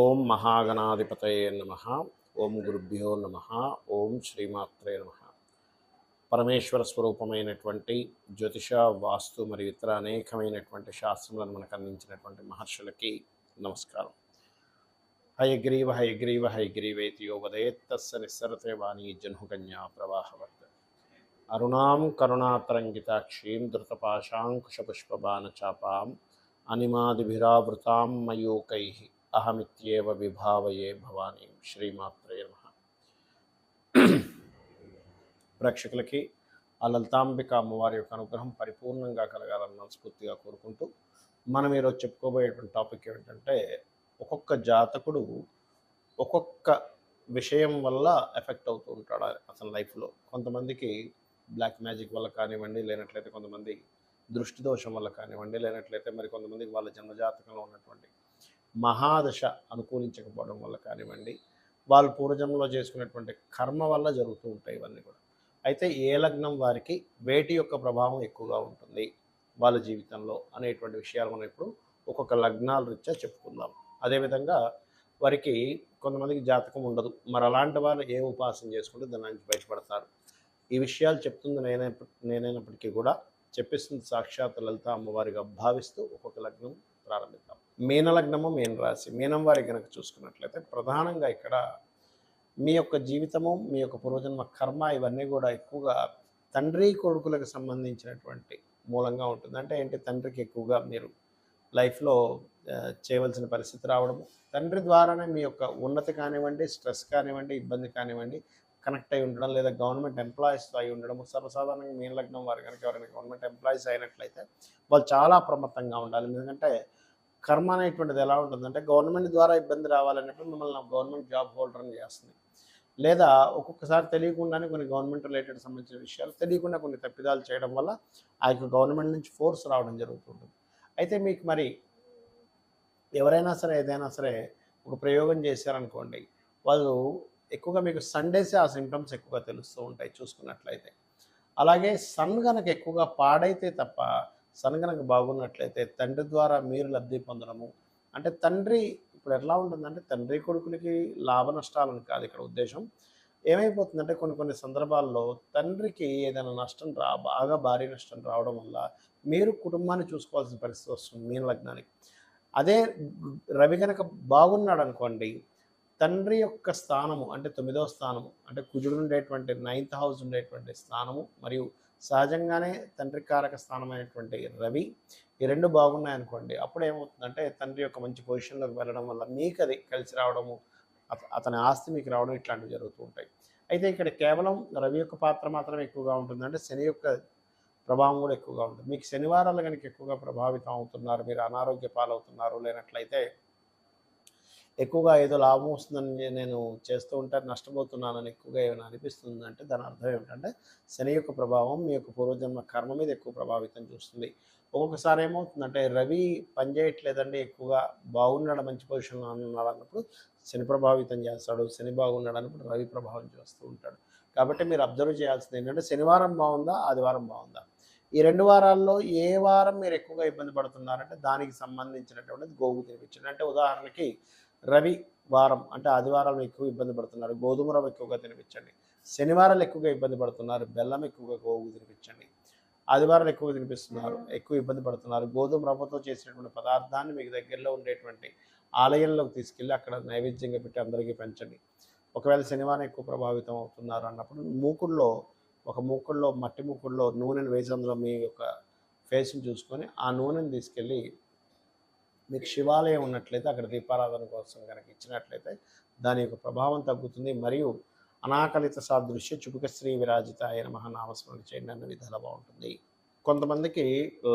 ఓం మహాగణాధిపతయే నమః. ఓం గురుభ్యో నమః. ఓం శ్రీమాత్రే నమః. పరమేశ్వర స్వరూపమైనటువంటి జ్యోతిష, వాస్తు మరియు ఇతర అనేకమైనటువంటి శాస్త్రములను మనకు అందించినటువంటి మహర్షులకి నమస్కారం. హయగ్రీవ హయగ్రీవ హయగ్రీవేతి యో వదేత్ తస్య నిస్సరతే వాణీ జహ్నుకన్యా ప్రవాహవత్. అరుణాం కరుణాతరంగితాక్షీం ధృతపాశాంకుశపుష్పబాణచాపాం అనిమాదిభిరావృతాం మయూకైః అహమిత్యేవ విభావయే భవానీ. శ్రీమాత్రే నమః. ప్రేక్షకులకి ఆ లలితాంబిక అమ్మవారి యొక్క అనుగ్రహం పరిపూర్ణంగా కలగాలని మనస్ఫూర్తిగా కోరుకుంటూ మనం ఈరోజు చెప్పుకోబోయేటువంటి టాపిక్ ఏమిటంటే, ఒక్కొక్క జాతకుడు ఒక్కొక్క విషయం వల్ల ఎఫెక్ట్ అవుతూ ఉంటాడు అతని లైఫ్లో. కొంతమందికి బ్లాక్ మ్యాజిక్ వల్ల కానివ్వండి, లేనట్లయితే కొంతమంది దృష్టి దోషం వల్ల కానివ్వండి, లేనట్లయితే మరి కొంతమందికి వాళ్ళ జన్మజాతకంలో ఉన్నటువంటి మహాదశ అనుకూలించకపోవడం వల్ల కానివ్వండి, వాళ్ళు పూర్వజన్మలో చేసుకునేటువంటి కర్మ వల్ల జరుగుతూ ఉంటాయి ఇవన్నీ కూడా. అయితే ఏ లగ్నం వారికి వేటి యొక్క ప్రభావం ఎక్కువగా ఉంటుంది వాళ్ళ జీవితంలో అనేటువంటి విషయాలు మనం ఇప్పుడు ఒక్కొక్క లగ్నాల రీత్యా చెప్పుకుందాం. అదేవిధంగా వారికి కొంతమందికి జాతకం ఉండదు, మరి అలాంటి వాళ్ళు ఏ ఉపాసన చేసుకుంటే దాని నుంచి బయటపడతారు. ఈ విషయాలు చెప్తుంది నేనైనప్పటికీ కూడా చెప్పిస్తుంది సాక్షాత్ లలిత అమ్మవారిగా భావిస్తూ ఒక్కొక్క లగ్నం ప్రారంభిద్దాం. మీనలగ్నము, మీన రాశి. మీనం వారి కనుక చూసుకున్నట్లయితే ప్రధానంగా ఇక్కడ మీ యొక్క జీవితము, మీ యొక్క పూర్వజన్మ కర్మ ఇవన్నీ కూడా ఎక్కువగా తండ్రి కొడుకులకు సంబంధించినటువంటి మూలంగా ఉంటుంది. అంటే ఏంటి, తండ్రికి ఎక్కువగా మీరు లైఫ్లో చేయవలసిన పరిస్థితి రావడము, తండ్రి ద్వారానే మీ యొక్క ఉన్నతి కానివ్వండి, స్ట్రెస్ కానివ్వండి, ఇబ్బంది కానివ్వండి కనెక్ట్ అయి ఉండడం, లేదా గవర్నమెంట్ ఎంప్లాయీస్తో అయి ఉండడము. సర్వసాధారణంగా మీన లగ్నం వారు కనుక ఎవరైనా గవర్నమెంట్ ఎంప్లాయీస్ అయినట్లయితే వాళ్ళు చాలా అప్రమత్తంగా ఉండాలి. ఎందుకంటే కర్మ అనేటువంటిది ఎలా ఉంటుందంటే, గవర్నమెంట్ ద్వారా ఇబ్బంది రావాలన్నప్పుడు మిమ్మల్ని గవర్నమెంట్ జాబ్ హోల్డర్ని చేస్తుంది. లేదా ఒక్కొక్కసారి తెలియకుండానే కొన్ని గవర్నమెంట్ రిలేటెడ్ సంబంధించిన విషయాలు తెలియకుండా కొన్ని తప్పిదాలు చేయడం వల్ల ఆ యొక్క గవర్నమెంట్ నుంచి ఫోర్స్ రావడం జరుగుతుంటుంది. అయితే మీకు మరి ఎవరైనా సరే ఏదైనా సరే ఒక ప్రయోగం చేశారనుకోండి, వాళ్ళు ఎక్కువగా మీకు సండేసే ఆ సింటమ్స్ ఎక్కువగా తెలుస్తూ ఉంటాయి చూసుకున్నట్లయితే. అలాగే సన్ కనుక ఎక్కువగా పాడైతే తప్ప, సన్ కనుక బాగున్నట్లయితే తండ్రి ద్వారా మీరు లబ్ధి పొందడము. అంటే తండ్రి ఇప్పుడు ఎట్లా ఉంటుందంటే, తండ్రి కొడుకులకి లాభ నష్టాలను కాదు ఇక్కడ ఉద్దేశం. ఏమైపోతుందంటే కొన్ని కొన్ని సందర్భాల్లో తండ్రికి ఏదైనా నష్టం బాగా భారీ నష్టం రావడం వల్ల మీరు కుటుంబాన్ని చూసుకోవాల్సిన పరిస్థితి వస్తుంది మీన లగ్నానికి. అదే రవి కనుక బాగున్నాడు అనుకోండి, తండ్రి యొక్క స్థానము అంటే 9వ స్థానము, అంటే కుజుడు ఉండేటువంటి 9th హౌస్ ఉండేటువంటి స్థానము, మరియు సహజంగానే తండ్రి కారక స్థానమైనటువంటి రవి, ఈ రెండు బాగున్నాయనుకోండి, అప్పుడు ఏమవుతుందంటే తండ్రి యొక్క మంచి పొజిషన్లోకి వెళ్ళడం వల్ల మీకు అది కలిసి రావడము, అతని ఆస్తి మీకు రావడం, ఇట్లాంటివి జరుగుతూ ఉంటాయి. అయితే ఇక్కడ కేవలం రవి యొక్క పాత్ర మాత్రమే ఎక్కువగా ఉంటుంది, అంటే శని యొక్క ప్రభావం కూడా ఎక్కువగా ఉంటుంది. మీకు శనివారాలు కనుక ఎక్కువగా ప్రభావితం అవుతున్నారు, మీరు అనారోగ్య పాలవుతున్నారు, లేనట్లయితే ఎక్కువగా ఏదో లాభం వస్తుందని నేను చేస్తూ ఉంటే నష్టపోతున్నానని ఎక్కువగా ఏమైనా అనిపిస్తుందంటే దాని అర్థం ఏమిటంటే, శని యొక్క ప్రభావం మీ యొక్క పూర్వజన్మ కర్మ మీద ఎక్కువ ప్రభావితం చూస్తుంది. ఒక్కొక్కసారి ఏమవుతుందంటే, రవి పనిచేయట్లేదండి, ఎక్కువగా బాగున్నాడు, మంచి పొజిషన్లో ఉన్నాడు అన్నప్పుడు శని ప్రభావితం చేస్తాడు, శని బాగున్నాడు అన్నప్పుడు రవి ప్రభావం చేస్తూ ఉంటాడు. కాబట్టి మీరు అబ్జర్వ్ చేయాల్సింది ఏంటంటే, శనివారం బాగుందా, ఆదివారం బాగుందా, ఈ 2 వారాల్లో ఏ వారం మీరు ఎక్కువగా ఇబ్బంది పడుతున్నారంటే దానికి సంబంధించినటువంటిది గోగు తినిపించండి. అంటే ఉదాహరణకి రవి వారం అంటే ఆదివారాలు ఎక్కువ ఇబ్బంది పడుతున్నారు, గోధుమ రవ్వ ఎక్కువగా తినిపించండి. శనివారాలు ఎక్కువగా ఇబ్బంది పడుతున్నారు, బెల్లం ఎక్కువగా గోగు తినిపించండి. ఆదివారాలు ఎక్కువ ఇబ్బంది పడుతున్నారు, గోధుమ రవ్వతో చేసినటువంటి పదార్థాన్ని మీకు దగ్గరలో ఉండేటువంటి ఆలయంలోకి తీసుకెళ్ళి అక్కడ నైవేద్యంగా పెట్టి అందరికీ పెంచండి. ఒకవేళ శనివారం ఎక్కువ ప్రభావితం అవుతున్నారు అన్నప్పుడు మూకుడులో మట్టి మూకుడులో నూనెను వేసి అందులో మీ యొక్క ఫేస్ని చూసుకొని ఆ నూనెను తీసుకెళ్ళి మీకు శివాలయం ఉన్నట్లయితే అక్కడ దీపారాధన కోసం కనుక ఇచ్చినట్లయితే దాని యొక్క ప్రభావం తగ్గుతుంది. మరియు అనాకలిత సాదృశ్య చుపుక శ్రీ విరాజిత అయిన మహానామస్మరణ చేయండి అన్న విధాలు బాగుంటుంది. కొంతమందికి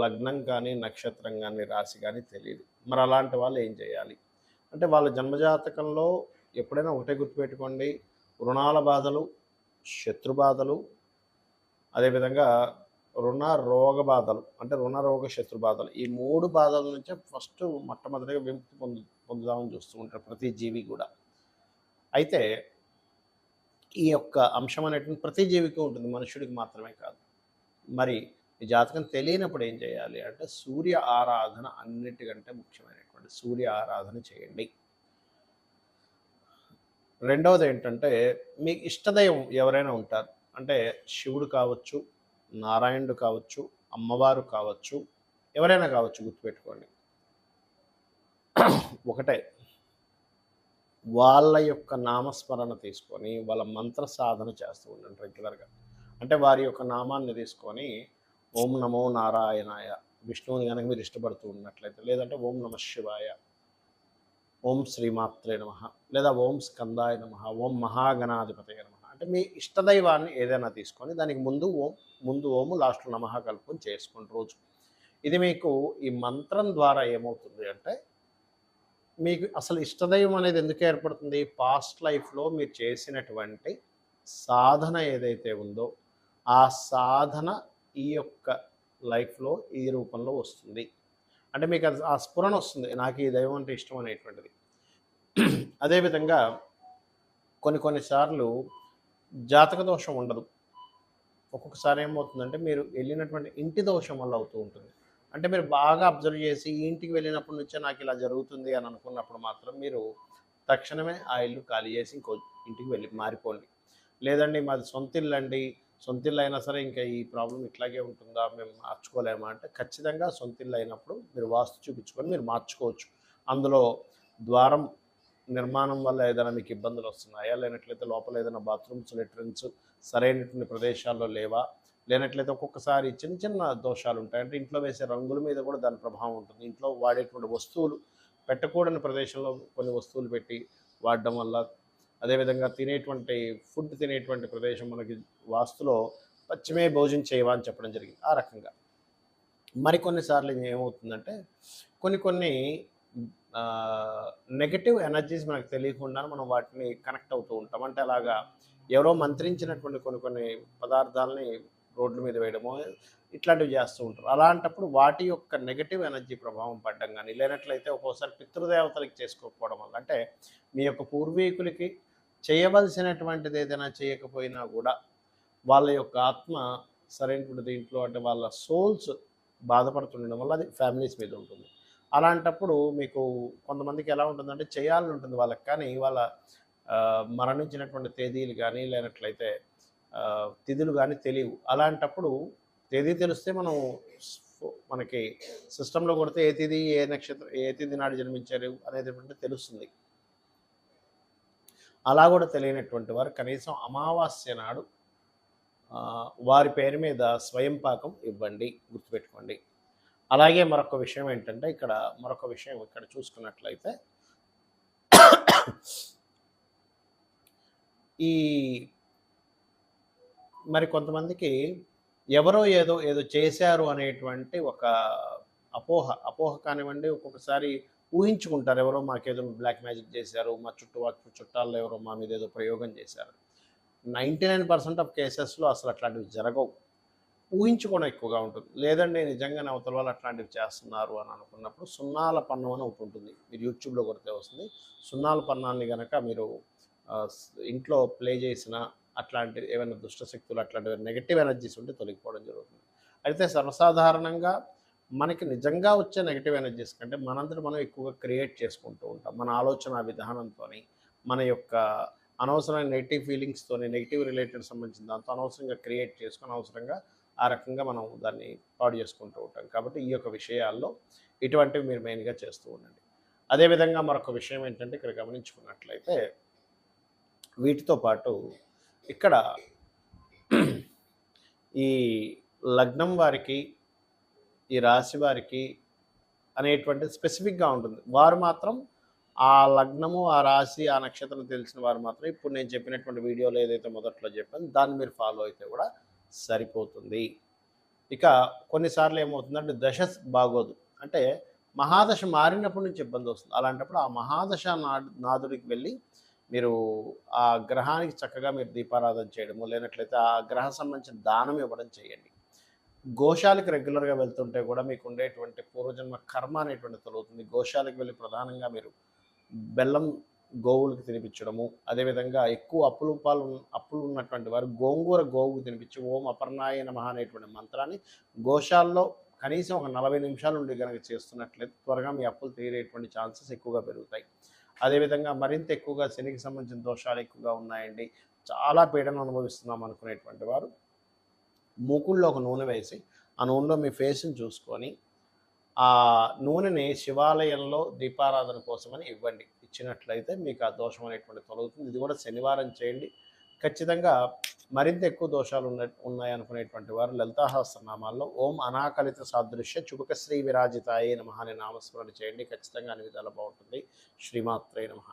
లగ్నం కానీ, నక్షత్రం కానీ, రాశి కానీ తెలియదు. మరి అలాంటి వాళ్ళు ఏం చేయాలి అంటే, వాళ్ళ జన్మజాతకంలో ఎప్పుడైనా ఒకటే గుర్తుపెట్టుకోండి, రుణాల బాధలు, శత్రు బాధలు, అదేవిధంగా రోగ బాధలు, అంటే రోగ శత్రు బాధలు, ఈ 3 బాధల నుంచే ఫస్ట్ మొట్టమొదటిగా విముక్తి పొందుదామని చూస్తూ ఉంటారు ప్రతి జీవి కూడా. అయితే ఈ యొక్క అంశం అనేటువంటి ప్రతి జీవికి ఉంటుంది, మనుషుడికి మాత్రమే కాదు. మరి ఈ జాతకం తెలియనప్పుడు ఏం చేయాలి అంటే, సూర్య ఆరాధన అన్నిటికంటే ముఖ్యమైనటువంటి సూర్య ఆరాధన చేయండి. రెండవది ఏంటంటే మీకు ఇష్టదైవం ఎవరైనా ఉంటారు. అంటే శివుడు కావచ్చు, నారాయణుడు కావచ్చు, అమ్మవారు కావచ్చు, ఎవరైనా కావచ్చు గుర్తుపెట్టుకోండి. ఒకటే వాళ్ళ యొక్క నామస్మరణ తీసుకొని వాళ్ళ మంత్ర సాధన చేస్తూ ఉండండి రెగ్యులర్‌గా. అంటే వారి యొక్క నామాన్ని తీసుకొని ఓం నమో నారాయణాయ, విష్ణువుని గనక మీరు ఇష్టపడుతూ ఉన్నట్లయితే, లేదంటే ఓం నమః శివాయ, ఓం శ్రీమాత్రే నమః, లేదా ఓం స్కందాయ నమః, ఓం మహాగణాధిపతయే నమః. అంటే మీ ఇష్టదైవాన్ని ఏదైనా తీసుకొని దానికి ముందు ఓము లాస్ట్‌లో నమః కలుపుకొని చేసుకోండి రోజు. ఇది మీకు ఈ మంత్రం ద్వారా ఏమవుతుంది అంటే, మీకు అసలు ఇష్టదైవం అనేది ఎందుకు ఏర్పడుతుంది? పాస్ట్ లైఫ్‌లో మీరు చేసినటువంటి సాధన ఏదైతే ఉందో, ఆ సాధన ఈ యొక్క లైఫ్‌లో ఈ రూపంలో వస్తుంది. అంటే మీకు అది ఆ స్ఫురణ వస్తుంది. నాకు ఈ దైవం అంటే ఇష్టం అనేటువంటిది. అదేవిధంగా కొన్ని సార్లు జాతక దోషం ఉండదు. ఒక్కొక్కసారి ఏమవుతుందంటే మీరు వెళ్ళినటువంటి ఇంటి దోషం వల్ల అవుతూ ఉంటుంది. అంటే మీరు బాగా అబ్జర్వ్ చేసి ఈ ఇంటికి వెళ్ళినప్పటి నుంచే నాకు ఇలా జరుగుతుంది అని అనుకున్నప్పుడు మాత్రం మీరు తక్షణమే ఆ ఇల్లు ఖాళీ చేసి ఇంకో ఇంటికి వెళ్ళి మారిపోండి. లేదండి మాది సొంత ఇల్లు అండి, సొంత ఇల్లు అయినా సరే ఇంకా ఈ ప్రాబ్లం ఇట్లాగే ఉంటుందా, మేము మార్చుకోలేమా అంటే ఖచ్చితంగా సొంత ఇల్లు అయినప్పుడు మీరు వాస్తు చూపించుకొని మీరు మార్చుకోవచ్చు. అందులో ద్వారం నిర్మాణం వల్ల ఏదైనా మీకు ఇబ్బందులు వస్తున్నాయా, లేనట్లయితే లోపల ఏదైనా బాత్రూమ్స్ లెట్రిన్స్ సరైనటువంటి ప్రదేశాల్లో లేవా, లేనట్లయితే ఒక్కొక్కసారి చిన్న చిన్న దోషాలు ఉంటాయి. అంటే ఇంట్లో వేసే రంగుల మీద కూడా దాని ప్రభావం ఉంటుంది. ఇంట్లో వాడేటువంటి వస్తువులు పెట్టకూడని ప్రదేశంలో కొన్ని వస్తువులు పెట్టి వాడడం వల్ల, అదేవిధంగా తినేటువంటి ప్రదేశం మనకి వాస్తులో పశ్చిమే భోజనం చేయవా అని చెప్పడం జరిగింది. ఆ రకంగా మరికొన్నిసార్లు ఏమవుతుందంటే కొన్ని నెగటివ్ ఎనర్జీస్ మనకు తెలియకుండా మనం వాటిని కనెక్ట్ అవుతూ ఉంటాం. అంటే అలాగా ఎవరో మంత్రించినటువంటి కొన్ని పదార్థాలని రోడ్ల మీద వేయడమో ఇట్లాంటివి చేస్తూ ఉంటారు. అలాంటప్పుడు వాటి యొక్క నెగటివ్ ఎనర్జీ ప్రభావం పడడం కానీ, లేనట్లయితే ఒక్కోసారి పితృదేవతలకి చేసుకోకపోవడం వల్ల, అంటే మీ యొక్క పూర్వీకులకి చేయవలసినటువంటిది ఏదైనా చేయకపోయినా కూడా వాళ్ళ యొక్క ఆత్మ సరైనటువంటి దీంట్లో, అంటే వాళ్ళ సోల్స్ బాధపడుతుండడం వల్ల అది ఫ్యామిలీస్ మీద ఉంటుంది. అలాంటప్పుడు మీకు కొంతమందికి ఎలా ఉంటుందంటే చేయాలని ఉంటుంది వాళ్ళకి, కానీ వాళ్ళ మరణించినటువంటి తేదీలు కానీ, లేనట్లయితే తిథులు కానీ తెలియవు. అలాంటప్పుడు తేదీ తెలిస్తే మనకి సిస్టంలో కొడితే ఏ తేదీ ఏ నక్షత్రం ఏ తేదీ నాడు జన్మించారు అనేటువంటి తెలుస్తుంది. అలా కూడా తెలియనటువంటి వారు కనీసం అమావాస్య నాడు వారి పేరు మీద స్వయం పాకం ఇవ్వండి, గుర్తుపెట్టుకోండి. అలాగే మరొక విషయం ఏంటంటే ఇక్కడ చూసుకున్నట్లయితే ఈ మరి కొంతమందికి ఎవరో ఏదో చేశారు అనేటువంటి ఒక అపోహ కానివ్వండి, ఒక్కొక్కసారి ఊహించుకుంటారు. ఎవరో మాకేదో బ్లాక్ మ్యాజిక్ చేశారు, మా చుట్టాల్లో ఎవరో మా మీద ఏదో ప్రయోగం చేశారు. 99% ఆఫ్ కేసెస్లో అసలు అట్లాంటివి జరగవు. ఊహించుకోవడం ఎక్కువగా ఉంటుంది. లేదండి నిజంగానే అవతల వాళ్ళు అట్లాంటివి చేస్తున్నారు అని అనుకున్నప్పుడు సున్నాల పన్నం అని ఒకటి ఉంటుంది. మీరు యూట్యూబ్లో కొడితే వస్తుంది. సున్నాల పన్నాన్ని కనుక మీరు ఇంట్లో ప్లే చేసిన అట్లాంటి ఏమైనా దుష్టశక్తులు అట్లాంటి నెగటివ్ ఎనర్జీస్ ఉంటే తొలగిపోవడం జరుగుతుంది. అయితే సర్వసాధారణంగా మనకి నిజంగా వచ్చే నెగటివ్ ఎనర్జీస్ కంటే మనంతట మనం ఎక్కువగా క్రియేట్ చేసుకుంటూ ఉంటాం. మన ఆలోచన విధానంతో, మన యొక్క అనవసరమైన నెగిటివ్ ఫీలింగ్స్తోని, నెగిటివ్ రిలేటెడ్ సంబంధించిన దాంతో అనవసరంగా క్రియేట్ చేసుకొని అనవసరంగా ఆ రకంగా మనం దాన్ని పాడు చేసుకుంటూ ఉంటాం. కాబట్టి ఈ యొక్క విషయాల్లో ఇటువంటివి మీరు మెయిన్గా చేస్తూ ఉండండి. అదేవిధంగా మరొక విషయం ఏంటంటే ఇక్కడ గమనించుకున్నట్లయితే వీటితో పాటు ఇక్కడ ఈ లగ్నం వారికి, ఈ రాశి వారికి అనేటువంటిది స్పెసిఫిక్గా ఉంటుంది. వారు మాత్రం ఆ లగ్నము, ఆ రాశి, ఆ నక్షత్రం తెలిసిన వారు మాత్రం ఇప్పుడు నేను చెప్పినటువంటి వీడియోలో ఏదైతే మొదట్లో చెప్పాను దాన్ని మీరు ఫాలో అయితే కూడా సరిపోతుంది. ఇక కొన్నిసార్లు ఏమవుతుందంటే దశ బాగోదు, అంటే మహాదశ మారినప్పటి నుంచి ఇబ్బంది వస్తుంది. అలాంటప్పుడు ఆ మహాదశ నాదుడికి వెళ్ళి మీరు ఆ గ్రహానికి చక్కగా మీరు దీపారాధన చేయడము, లేనట్లయితే ఆ గ్రహ సంబంధించిన దానం ఇవ్వడం చేయండి. గోశాలకు రెగ్యులర్గా వెళ్తుంటే కూడా మీకు ఉండేటువంటి పూర్వజన్మ కర్మ అనేటువంటిది తొలగుతుంది. గోశాలకు వెళ్ళి ప్రధానంగా మీరు బెల్లం గోవులకు తినిపించడము, అదేవిధంగా ఎక్కువ అప్పులు ఉన్నటువంటి వారు గోవుకు తినిపించి ఓం అపర్ణాయ నమః అనేటువంటి మంత్రాన్ని గోశాలలో కనీసం ఒక 40 నిమిషాల నుండి కనుక చేస్తున్నట్లయితే త్వరగా మీ అప్పులు తీరేటువంటి ఛాన్సెస్ ఎక్కువగా పెరుగుతాయి. అదేవిధంగా మరింత ఎక్కువగా శనికి సంబంధించిన దోషాలు ఎక్కువగా ఉన్నాయండి, చాలా పీడన అనుభవిస్తున్నాం అనుకునేటువంటి వారు మూకుల్లో ఒక నూనె వేసి ఆ నూనెలో మీ ఫేస్ని చూసుకొని ఆ నూనెని శివాలయంలో దీపారాధన కోసమని ఇవ్వండి. ఇచ్చినట్లయితే మీకు ఆ దోషం అనేటువంటి తొలగుతుంది. ఇది కూడా శనివారం చేయండి. ఖచ్చితంగా మరింత ఎక్కువ దోషాలు ఉన్నాయనుకునేటువంటి వారు లలితా సహస్రనామాల్లో ఓం అనాకలిత సాదృశ్య చుబుక శ్రీ విరాజితాయే నమః అనే నామస్మరణ చేయండి. ఖచ్చితంగా అన్ని విధాలా బాగుంటుంది. శ్రీమాత్రే నమః.